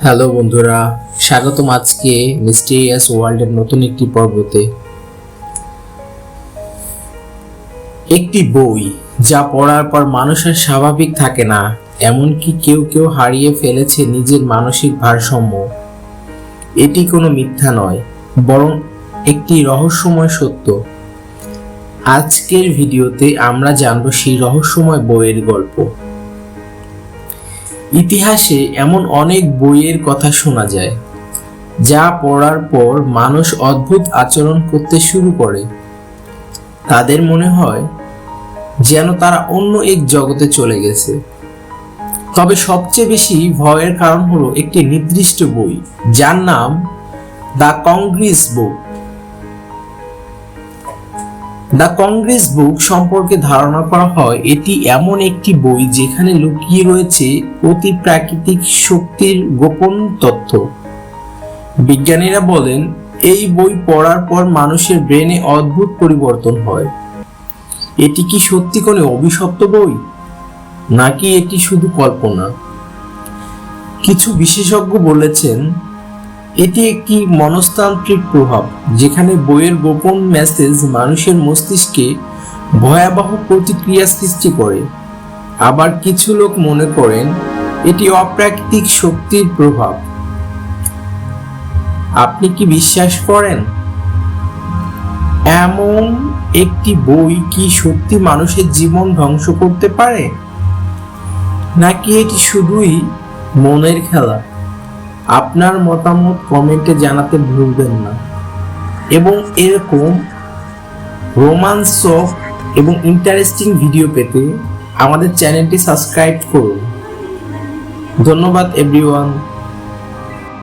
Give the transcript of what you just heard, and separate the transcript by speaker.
Speaker 1: Hello বন্ধুরা, স্বাগতম আজকে মিস্টেরিয়াস ওয়ার্ল্ডের নতুন একটি পর্বতে। একটি বই যা পড়ার পর মানুষের স্বাভাবিক থাকে না, এমনকি কেউ কেউ হারিয়ে ফেলেছে নিজের মানসিক ভারসাম্য। এটি কোনো মিথ্যা নয়, বরং একটি রহস্যময় সত্য। আজকের ভিডিওতে আমরা জানব সেই রহস্যময় বইয়ের গল্প। ইতিহাসে এমন অনেক বইয়ের কথা শোনা যায় যা পড়ার পর মানুষ অদ্ভুত আচরণ করতে শুরু করে। তাদের মনে হয় যেন তারা অন্য এক জগতে চলে গেছে। তবে সবচেয়ে বেশি ভয়ের কারণ হলো একটি নির্দিষ্ট বই যার নাম the Congress book. The Congress book সম্পর্কে ধারণা করা হয় এটি এমন একটি বই যেখানে লুকিয়ে রয়েছে অতিপ্রাকৃতিক শক্তির গোপন তথ্য। বিজ্ঞানীরা বলেন এই বই পড়ার পর মানুষের ব্রেনে অদ্ভুত পরিবর্তন হয়। এটি কি সত্যি কোনো অভিশপ্ত বই, নাকি এটি শুধু কল্পনা? কিছু বিশেষজ্ঞ বলেছেন এটি একটি মনস্তান্ত্রিক প্রভাব, যেখানে বইয়ের গোপন মেসেজ মানুষের মস্তিষ্কে ভয়াবহ প্রতিক্রিয়া সৃষ্টি করে। আবার কিছু লোক মনে করেন এটি অপ্রাকৃতিক শক্তির প্রভাব। আপনি কি বিশ্বাস করেন এমন একটি বই কি সত্যি মানুষের জীবন ধ্বংস করতে পারে, নাকি এটি শুধুই মনের খেলা? আপনার মতামত কমেন্টে জানাতে ভুলবেন না, এবং এরকম রোমাঞ্চক এবং ইন্টারেস্টিং ভিডিও পেতে আমাদের চ্যানেলটি সাবস্ক্রাইব করুন। ধন্যবাদ এভরিওয়ান।